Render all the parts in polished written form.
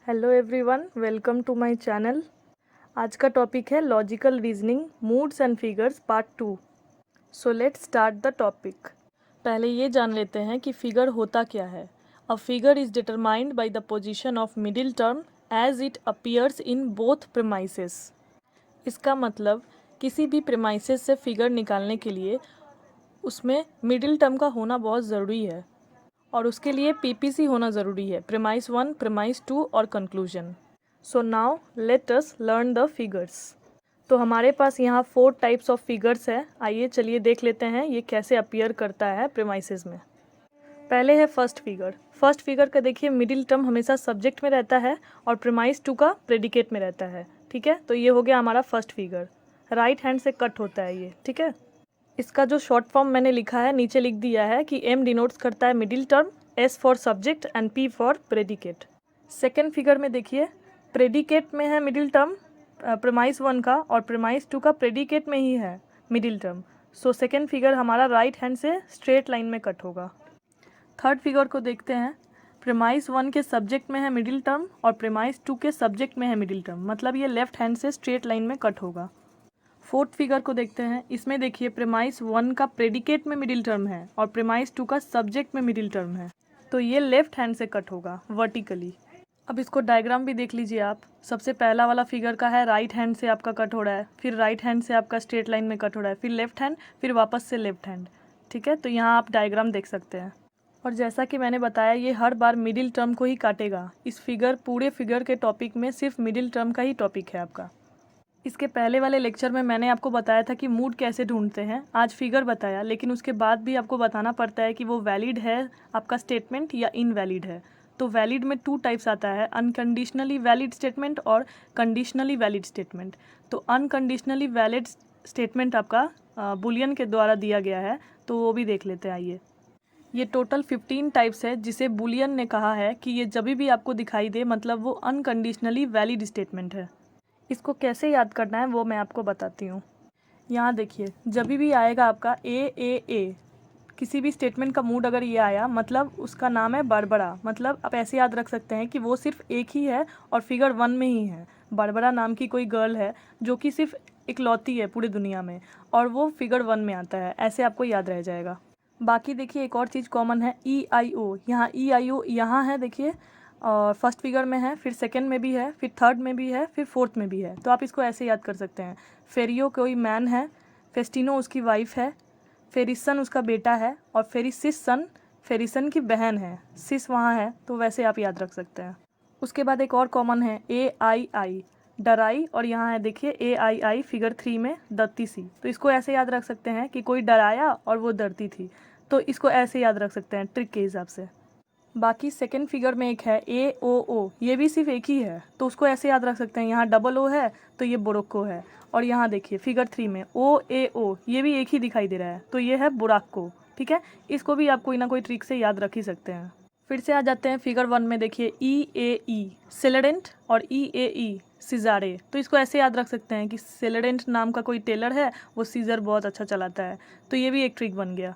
Hello everyone, welcome to my channel. आज का topic है logical reasoning moods and figures part 2। So let's start the topic. पहले ये जान लेते हैं कि फिगर होता क्या है। A figure is determined by the position of middle term as it appears in both premises. इसका मतलब किसी भी प्रीमाइसेस से फिगर निकालने के लिए उसमें मिडिल टर्म का होना बहुत ज़रूरी है और उसके लिए पीपीसी होना ज़रूरी है, प्रीमाइस 1, प्रीमाइस 2 और conclusion. So now let us learn the figures. तो हमारे पास यहाँ 4 टाइप्स ऑफ फिगर्स है। आइए चलिए देख लेते हैं ये कैसे अपीयर करता है प्रीमाइसेस में। पहले है फर्स्ट फिगर। फर्स्ट फिगर का देखिए मिडिल टर्म हमेशा सब्जेक्ट में रहता है और प्रीमाइस 2 का प्रेडिकेट में रहता है। ठीक है, तो ये हो गया हमारा फर्स्ट फिगर। राइट हैंड से कट होता है ये। ठीक है, इसका जो शॉर्ट फॉर्म मैंने लिखा है नीचे लिख दिया है कि एम डिनोट्स करता है middle term, S for subject and P for predicate. Second figure में देखिए प्रेडिकेट में है मिडिल टर्म प्रीमाइस 1 का और प्रीमाइस 2 का प्रेडिकेट में ही है middle term. So second figure हमारा राइट हैंड से स्ट्रेट लाइन में कट होगा। थर्ड फिगर को देखते हैं। प्रीमाइस 1 के सब्जेक्ट में है मिडिल टर्म और प्रीमाइस 2 के सब्जेक्ट में है मिडिल टर्म, मतलब ये लेफ्ट हैंड से स्ट्रेट लाइन में कट होगा। फोर्थ फिगर को देखते हैं। इसमें देखिए प्रीमाइस 1 का प्रेडिकेट में मिडिल टर्म है और प्रीमाइस 2 का सब्जेक्ट में मिडिल टर्म है, तो ये लेफ्ट हैंड से कट होगा वर्टिकली। अब इसको डायग्राम भी देख लीजिए आप। सबसे पहला वाला फिगर का है राइट हैंड से आपका कट हो रहा है, फिर राइट हैंड से आपका स्ट्रेट लाइन में कट हो रहा है, फिर लेफ्ट हैंड, फिर वापस से लेफ्ट हैंड। ठीक है, तो यहाँ आप डायग्राम देख सकते हैं। और जैसा कि मैंने बताया ये हर बार मिडिल टर्म को ही काटेगा। इस फिगर पूरे फिगर के टॉपिक में सिर्फ मिडिल टर्म का ही टॉपिक है आपका। इसके पहले वाले लेक्चर में मैंने आपको बताया था कि मूड कैसे ढूंढते हैं। आज फिगर बताया, लेकिन उसके बाद भी आपको बताना पड़ता है कि वो वैलिड है आपका स्टेटमेंट या इनवैलिड है। तो वैलिड में 2 टाइप्स आता है, अनकंडीशनली वैलिड स्टेटमेंट और कंडीशनली वैलिड स्टेटमेंट। तो अनकंडीशनली वैलिड स्टेटमेंट आपका बुलियन के द्वारा दिया गया है, तो वो भी देख लेते हैं। आइए, ये टोटल 15 टाइप्स है जिसे बुलियन ने कहा है कि ये जब भी आपको दिखाई दे मतलब वो अनकंडीशनली वैलिड स्टेटमेंट है। इसको कैसे याद करना है वो मैं आपको बताती हूँ। यहाँ देखिए जब भी आएगा आपका ए, किसी भी स्टेटमेंट का मूड अगर ये आया मतलब उसका नाम है बारबरा। मतलब आप ऐसे याद रख सकते हैं कि वो सिर्फ एक ही है और फिगर 1 में ही है। बारबरा नाम की कोई गर्ल है जो कि सिर्फ इकलौती है पूरी दुनिया में और वो फिगर 1 में आता है, ऐसे आपको याद रह जाएगा। बाकी देखिए एक और चीज़ कॉमन है, EIO। यहाँ EIO यहाँ है देखिए, और फर्स्ट फिगर में है, फिर सेकंड में भी है, फिर थर्ड में भी है, फिर फोर्थ में भी है। तो आप इसको ऐसे याद कर सकते हैं। फेरियो कोई मैन है, फेस्टिनो उसकी वाइफ है, फेरिसन उसका बेटा है और फेरिसन की बहन है। सिस वहाँ है, तो वैसे आप याद रख सकते हैं। उसके बाद एक और कॉमन है AII, डराई, और यहाँ है देखिए AII फिगर 3 में दत्ती सी। तो इसको ऐसे याद रख सकते हैं कि कोई डराया और वो डरती थी, तो इसको ऐसे याद रख सकते हैं ट्रिक के हिसाब से। बाकी सेकंड फिगर में एक है AOO, ये भी सिर्फ एक ही है, तो उसको ऐसे याद रख सकते हैं। यहाँ डबल O है तो ये बोरोक्को है, और यहाँ देखिए फिगर 3 में OAO, ये भी एक ही दिखाई दे रहा है, तो ये है बुराक्को। ठीक है, इसको भी आप कोई ना कोई ट्रिक से याद रख ही सकते हैं। फिर से आ जाते हैं फिगर 1 में। देखिए EAE सेलेडेंट और EAE सीजारे, तो इसको ऐसे याद रख सकते हैं कि सेलेडेंट नाम का कोई टेलर है, वो सीजर बहुत अच्छा चलाता है, तो ये भी एक ट्रिक बन गया।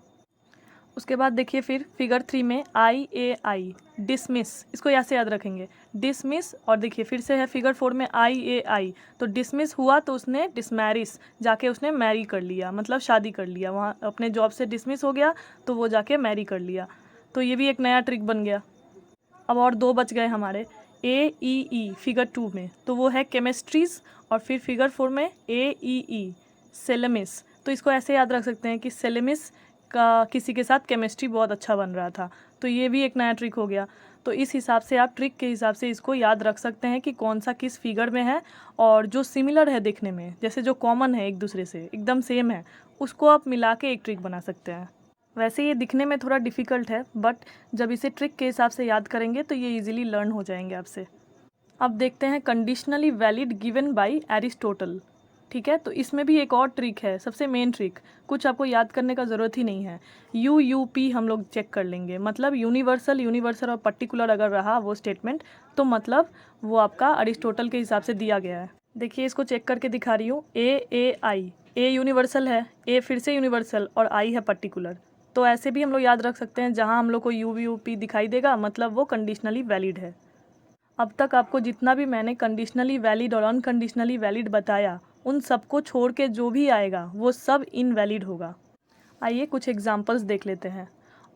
उसके बाद देखिए फिर फिगर 3 में IAI डिसमिस, इसको ऐसे याद रखेंगे डिसमिस। और देखिए फिर से है फिगर 4 में IAI, तो डिसमिस हुआ तो उसने डिसमैरिस जाके उसने मैरी कर लिया, मतलब शादी कर लिया। वहाँ अपने जॉब से डिसमिस हो गया तो वो जाके मैरी कर लिया, तो ये भी एक नया ट्रिक बन गया। अब और 2 बच गए हमारे AEE फिगर 2 में, तो वो है केमिस्ट्रीज, और फिर फिगर 4 में AEE सेलेमिस। तो इसको ऐसे याद रख सकते हैं कि सेलेमिस का किसी के साथ केमिस्ट्री बहुत अच्छा बन रहा था, तो ये भी एक नया ट्रिक हो गया। तो इस हिसाब से आप ट्रिक के हिसाब से इसको याद रख सकते हैं कि कौन सा किस फिगर में है, और जो सिमिलर है दिखने में, जैसे जो कॉमन है एक दूसरे से एकदम सेम है, उसको आप मिला के एक ट्रिक बना सकते हैं। वैसे ये दिखने में थोड़ा डिफ़िकल्ट है, बट जब इसे ट्रिक के हिसाब से याद करेंगे तो ये इजीली लर्न हो जाएंगे आपसे। अब देखते हैं conditionally valid given by Aristotle. ठीक है, तो इसमें भी एक और ट्रिक है, सबसे मेन ट्रिक। कुछ आपको याद करने का ज़रूरत ही नहीं है, UUP हम लोग चेक कर लेंगे। मतलब यूनिवर्सल और पर्टिकुलर अगर रहा वो स्टेटमेंट, तो मतलब वो आपका अरिस्टोटल के हिसाब से दिया गया है। देखिए इसको चेक करके दिखा रही हूँ। AAI, A यूनिवर्सल है, A फिर से यूनिवर्सल और I है पर्टिकुलर, तो ऐसे भी हम लोग याद रख सकते हैं। जहाँ हम लोग को UUP दिखाई देगा मतलब वो कंडीशनली वैलिड है। अब तक आपको जितना भी मैंने कंडीशनली वैलिड और अनकंडीशनली वैलिड बताया, उन सबको छोड़ के जो भी आएगा वो सब इनवैलिड होगा। आइए कुछ एग्जांपल्स देख लेते हैं।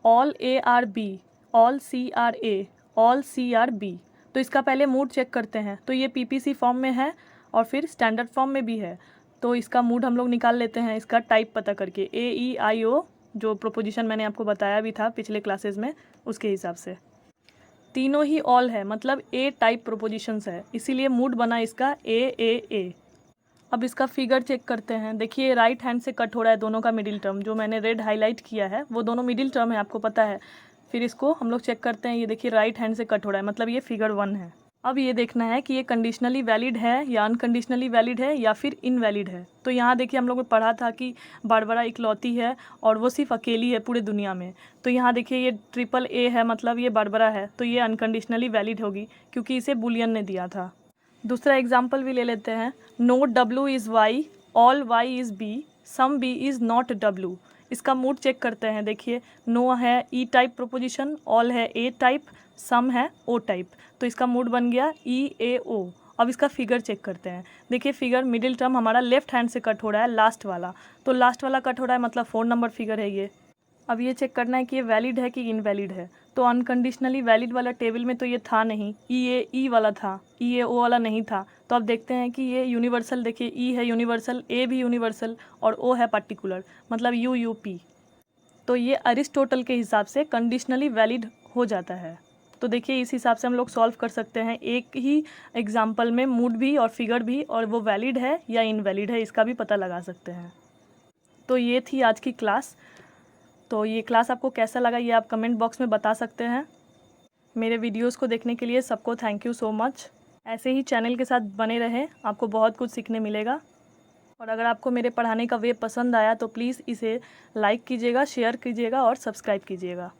All A are B, all C are A, all C are B. तो इसका पहले मूड चेक करते हैं। तो ये पीपीसी फॉर्म में है और फिर स्टैंडर्ड फॉर्म में भी है। तो इसका मूड हम लोग निकाल लेते हैं इसका टाइप पता करके, ए ई आई ओ, जो प्रोपोजिशन मैंने आपको बताया भी था पिछले क्लासेस में, उसके हिसाब से। तीनों ही ऑल है, मतलब ए टाइप प्रोपोजिशंस है, इसीलिए मूड बना इसका ए। अब इसका फिगर चेक करते हैं। देखिए राइट हैंड से कट हो रहा है दोनों का मिडिल टर्म, जो मैंने रेड हाईलाइट किया है वो दोनों मिडिल टर्म है, आपको पता है। फिर इसको हम लोग चेक करते हैं। ये देखिए राइट हैंड से कट हो रहा है, मतलब ये फिगर 1 है। अब ये देखना है कि ये कंडीशनली वैलिड है या अनकंडीशनली वैलिड है या फिर इनवैलिड है। तो यहाँ देखिए हम लोग ने पढ़ा था कि बारबरा इकलौती है और वो सिर्फ अकेली है पूरे दुनिया में। तो यहाँ देखिए ये ट्रिपल ए है, मतलब ये बारबरा है, तो ये अनकंडीशनली वैलिड होगी क्योंकि इसे बुलियन ने दिया था। दूसरा एग्जाम्पल भी ले लेते हैं। No W is Y, all Y is B, some B is not W. इसका मूड चेक करते हैं। देखिए नो है ई टाइप प्रोपोजिशन, ऑल है ए टाइप, सम है ओ टाइप। तो इसका मूड बन गया ई ए ओ। अब इसका फिगर चेक करते हैं। देखिए फिगर मिडिल टर्म हमारा लेफ्ट हैंड से कट हो रहा है, लास्ट वाला। तो लास्ट वाला कट हो रहा है, मतलब 4 नंबर फिगर है ये। अब ये चेक करना है कि ये वैलिड है कि इनवैलिड है। तो अनकंडीशनली वैलिड वाला टेबल में तो ये था नहीं, ई वाला था, ई ए ओ वाला नहीं था। तो अब देखते हैं कि ये यूनिवर्सल, देखिए ई है यूनिवर्सल, ए भी यूनिवर्सल और ओ है पार्टिकुलर, मतलब यू यू पी। तो ये अरिस्टोटल के हिसाब से कंडीशनली वैलिड हो जाता है। तो देखिए इस हिसाब से हम लोग सॉल्व कर सकते हैं। एक ही एग्जाम्पल में मूड भी और फिगर भी, और वो वैलिड है या इनवैलिड है इसका भी पता लगा सकते हैं। तो ये थी आज की क्लास। तो ये क्लास आपको कैसा लगा ये आप कमेंट बॉक्स में बता सकते हैं। मेरे वीडियोस को देखने के लिए सबको थैंक यू सो मच। ऐसे ही चैनल के साथ बने रहें, आपको बहुत कुछ सीखने मिलेगा। और अगर आपको मेरे पढ़ाने का वे पसंद आया तो प्लीज़ इसे लाइक कीजिएगा, शेयर कीजिएगा और सब्सक्राइब कीजिएगा।